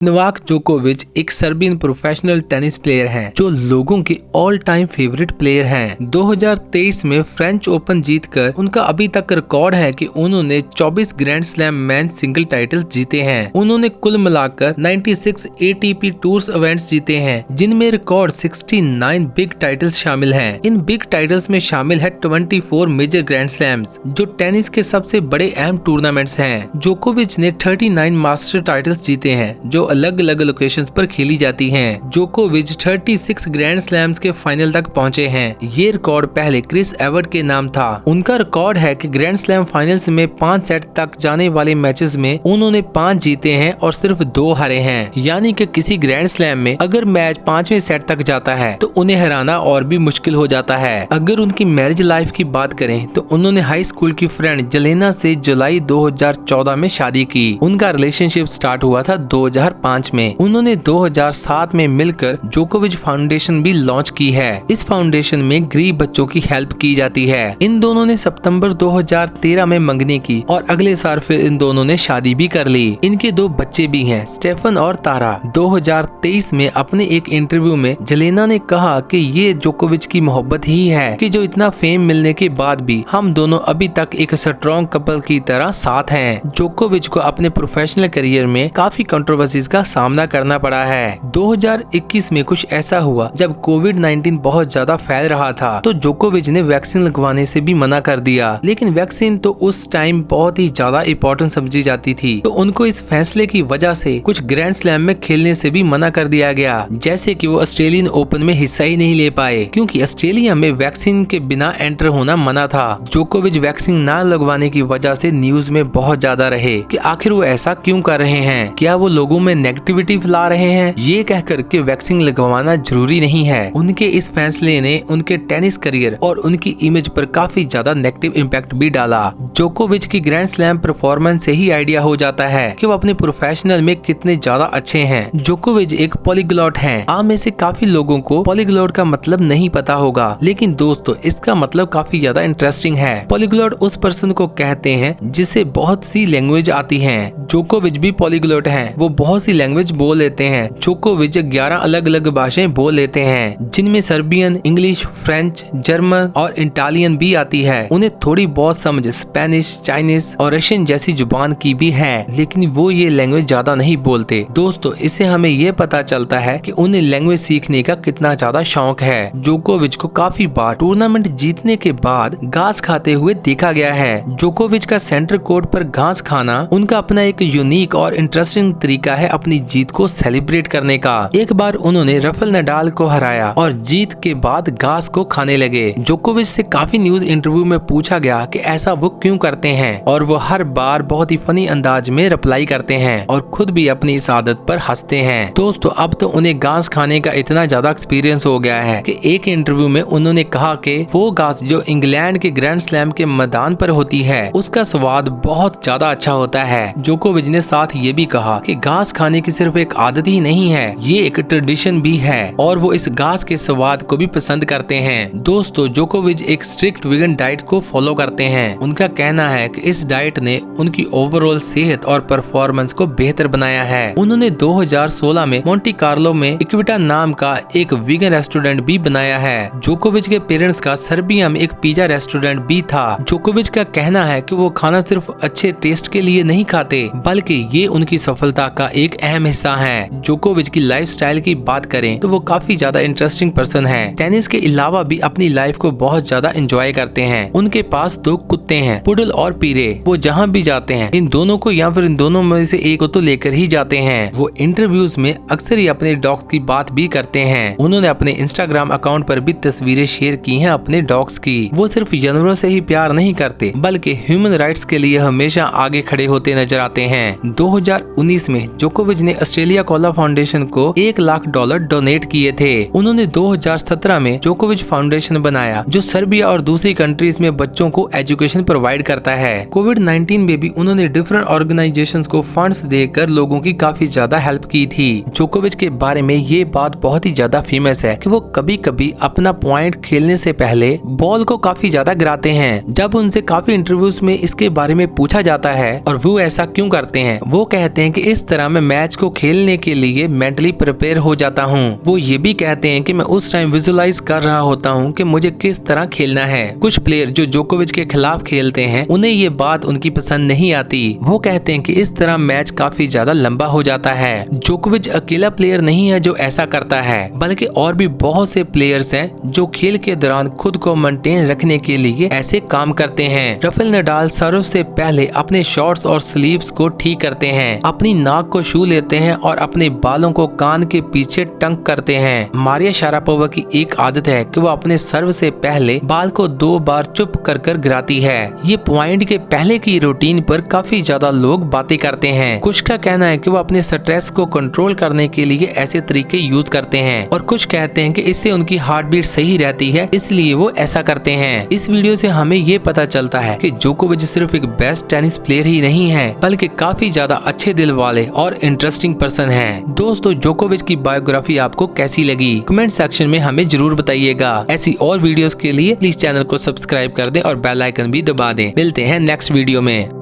Novak जोकोविच एक Serbian professional tennis player हैं जो लोगों के ऑल टाइम फेवरेट प्लेयर हैं। 2023 में फ्रेंच ओपन जीतकर उनका अभी तक रिकॉर्ड है कि उन्होंने 24 grand slam man single titles जीते हैं। उन्होंने कुल मिलाकर 96 एटीपी टूर्स इवेंट्स जीते हैं, जिनमें रिकॉर्ड 69 बिग टाइटल्स शामिल हैं। इन बिग टाइटल्स में शामिल है 24 मेजर ग्रैंड स्लैम्स, जो टेनिस के सबसे बड़े अहम टूर्नामेंट्स हैं। जोकोविच ने 39 मास्टर टाइटल्स जीते हैं, जो अलग अलग लोकेशंस पर खेली जाती हैं। जोकोविच 36 ग्रैंड स्लैम्स के फाइनल तक पहुंचे हैं। ये रिकॉर्ड पहले क्रिस एवर्ट के नाम था। उनका रिकॉर्ड है कि ग्रैंड स्लैम फाइनल्स में 5 सेट तक जाने वाले मैचेस में उन्होंने 5 जीते हैं और सिर्फ 2 हारे हैं। यानी कि किसी ग्रैंड स्लैम में अगर मैच 5वें सेट तक जाता है तो उन्हें हराना और भी मुश्किल हो जाता है। अगर उनकी मैरिज लाइफ की बात करें तो उन्होंने हाई स्कूल की फ्रेंड जेलेना से जुलाई 2014 में शादी की। उनका रिलेशनशिप स्टार्ट हुआ था 2005 में। उन्होंने 2007 में मिलकर जोकोविच फाउंडेशन भी लॉन्च की है। इस फाउंडेशन में गरीब बच्चों की हेल्प की जाती है। इन दोनों ने सितंबर 2013 में मंगनी की और अगले साल फिर इन दोनों ने शादी भी कर ली। इनके 2 बच्चे भी हैं, स्टेफन और तारा। 2023 में अपने एक इंटरव्यू में जेलेना ने कहा कि ये जोकोविच की मोहब्बत ही है कि जो इतना फेम मिलने के बाद भी हम दोनों अभी तक एक स्ट्रॉन्ग कपल की तरह साथ हैं। जोकोविच को अपने प्रोफेशनल करियर में काफी कंट्रोवर्सीज का सामना करना पड़ा है। 2021 में कुछ ऐसा हुआ जब कोविड-19 बहुत ज्यादा फैल रहा था, तो जोकोविच ने वैक्सीन लगवाने से भी मना कर दिया। लेकिन वैक्सीन तो उस टाइम बहुत ही ज्यादा इम्पोर्टेंट समझी जाती थी, तो उनको इस फैसले की वजह से कुछ ग्रैंड स्लैम में खेलने से भी मना कर दिया गया। जैसे कि वो ऑस्ट्रेलियन ओपन में हिस्सा ही नहीं ले पाए, क्योंकि ऑस्ट्रेलिया में वैक्सीन के बिना एंटर होना मना था। जोकोविच वैक्सीन न लगवाने की वजह से न्यूज में बहुत ज्यादा रहे कि आखिर वो ऐसा क्यों कर रहे हैं, क्या वो लोगों में नेगेटिविटी ला रहे हैं। ये कहकर के वैक्सीन लगवाना जरूरी नहीं है। उनके इस फैसले ने उनके टेनिस करियर और उनकी इमेज पर काफी ज्यादा नेगेटिव इम्पैक्ट भी डाला। जोकोविच की ग्रैंड स्लैम परफॉर्मेंस से ही आइडिया हो जाता है कि वो अपने प्रोफेशनल में कितने ज्यादा अच्छे हैं। जोकोविच एक पॉलीग्लॉट हैं। आप में से काफी लोगों को पॉलीग्लॉट का मतलब नहीं पता होगा, लेकिन दोस्तों इसका मतलब काफी ज्यादा इंटरेस्टिंग है। पॉलीग्लॉट उस पर्सन को कहते हैं जिसे बहुत सी लैंग्वेज आती हैं। जोकोविच भी पॉलीग्लॉट हैं। वो बहुत सी लैंग्वेज बोल लेते हैं। जोकोविच 11 अलग अलग भाषाएं बोल लेते हैं, जिनमें सर्बियन, इंग्लिश, फ्रेंच, जर्मन और इटालियन भी आती है। उन्हें थोड़ी बहुत समझ स्पेनिश, चाइनीज और रशियन जैसी जुबान की भी है, लेकिन वो ये लैंग्वेज ज्यादा नहीं बोलते। दोस्तों इससे हमें ये पता चलता है कि उन्हें लैंग्वेज सीखने का कितना ज्यादा शौक है। जोकोविच को काफी बार टूर्नामेंट जीतने के बाद घास खाते हुए देखा गया है। जोकोविच का सेंटर कोर्ट पर घास खाना उनका अपना एक यूनिक और इंटरेस्टिंग तरीका है अपनी जीत को सेलिब्रेट करने का। एक बार उन्होंने राफेल नडाल को हराया और जीत के बाद घास को खाने लगे। जोकोविच से काफी न्यूज इंटरव्यू में पूछा गया कि ऐसा वो क्यों करते हैं, और वो हर बार बहुत ही फनी अंदाज में रिप्लाई करते हैं और खुद भी अपनी इस आदत पर हंसते हैं। दोस्तों अब तो उन्हें घास खाने का इतना ज्यादा एक्सपीरियंस हो गया है कि एक इंटरव्यू में उन्होंने कहा कि वो घास जो इंग्लैंड के ग्रैंड स्लैम के मैदान पर होती है उसका स्वाद बहुत ज्यादा अच्छा होता है। जोकोविच ने साथ ये भी कहा कि घास खाने की सिर्फ एक आदत ही नहीं है, ये एक ट्रेडिशन भी है और वो इस घास के स्वाद को भी पसंद करते हैं। दोस्तों जोकोविच एक स्ट्रिक्ट वीगन डाइट को फॉलो करते हैं। उनका कहना है कि इस डाइट ने उनकी ओवरऑल सेहत और परफॉर्मेंस को बेहतर बनाया है। उन्होंने 2016 में मोंटी कार्लो में इक्विटा नाम का एक वीगन रेस्टोरेंट भी बनाया है। जोकोविच के पेरेंट्स का सर्बिया में एक पिज्जा रेस्टोरेंट भी था। जोकोविच का कहना है कि वो खाना सिर्फ अच्छे टेस्ट के लिए नहीं खाते, बल्कि ये उनकी सफलता का एक अहम हिस्सा है। जोकोविच की लाइफस्टाइल की बात करें तो वो काफी ज्यादा इंटरेस्टिंग पर्सन है। टेनिस के अलावा भी अपनी लाइफ को बहुत ज्यादा एंजॉय करते हैं। उनके पास 2 कुत्ते हैं, पुडल और पीरे। वो जहाँ भी जाते हैं इन दोनों को या फिर इन दोनों में से एक को तो लेकर ही जाते हैं। वो इंटरव्यूज में अक्सर ही अपने डॉग्स की बात भी करते हैं। उन्होंने अपने इंस्टाग्राम अकाउंट पर भी तस्वीरें शेयर की हैं अपने डॉग्स की। वो सिर्फ जानवरों से ही प्यार नहीं करते, बल्कि ह्यूमन राइट्स के लिए हमेशा आगे खड़े होते नजर आते हैं। 2019 में जोकोविच ने ऑस्ट्रेलिया कोला फाउंडेशन को $1 लाख डोनेट किए थे। उन्होंने 2017 में जोकोविच फाउंडेशन बनाया जो सर्बिया और दूसरी कंट्रीज में बच्चों को एजुकेशन प्रोवाइड करता है। कोविड-19 में भी उन्होंने डिफरेंट ऑर्गेनाइजेशंस को फंड्स देकर लोगों की काफी ज्यादा हेल्प की थी। जोकोविच के बारे में ये बात बहुत ही ज्यादा फेमस है कि वो कभी कभी अपना पॉइंट खेलने से पहले बॉल को काफी ज्यादा गिराते हैं। जब उनसे काफी इंटरव्यूज में इसके बारे में पूछा जाता है और वो ऐसा क्यों करते हैं, वो कहते हैं कि इस तरह मैं मैच को खेलने के लिए मेंटली प्रिपेयर हो जाता हूँ। वो ये भी कहते हैं कि मैं उस टाइम विजुअलाइज कर रहा होता हूँ कि मुझे किस तरह खेलना है। कुछ प्लेयर जो जोकोविच के खिलाफ खेलते हैं उन्हें ये बात उनकी पसंद नहीं आती। वो कहते हैं कि इस तरह मैच काफी ज्यादा लंबा हो जाता है। जोकोविच अकेला प्लेयर नहीं है जो ऐसा करता है, बल्कि और भी बहुत से प्लेयर्स हैं जो खेल के दौरान खुद को मेंटेन रखने के लिए ऐसे काम करते हैं। राफेल नडाल सर्व से पहले अपने शॉट्स और स्लीव्स को ठीक करते हैं, अपनी नाक को छू लेते हैं और अपने बालों को कान के पीछे टंक करते हैं। मारिया शारापोवा की एक आदत है कि वो अपने सर्व से पहले बाल को 2 बार चुप कर गिराती है। ये पॉइंट के पहले की रूटीन पर काफी ज्यादा लोग बातें करते हैं। कुछ का कहना है कि वो अपने स्ट्रेस को कंट्रोल करने के लिए ऐसे तरीके यूज करते हैं और कुछ कहते हैं कि इससे उनकी हार्ट बीट सही रहती है, इसलिए वो ऐसा करते हैं। इस वीडियो से हमें ये पता चलता है कि जोकोविच सिर्फ एक बेस्ट टेनिस प्लेयर ही नहीं है, बल्कि काफी ज्यादा अच्छे दिल वाले और इंटरेस्टिंग पर्सन हैं। दोस्तों, जोकोविच की बायोग्राफी आपको कैसी लगी कमेंट सेक्शन में हमें जरूर बताइएगा। ऐसी और वीडियोस के लिए प्लीज चैनल को सब्सक्राइब कर दें और बेल आइकन भी दबा दें। मिलते हैं नेक्स्ट वीडियो में।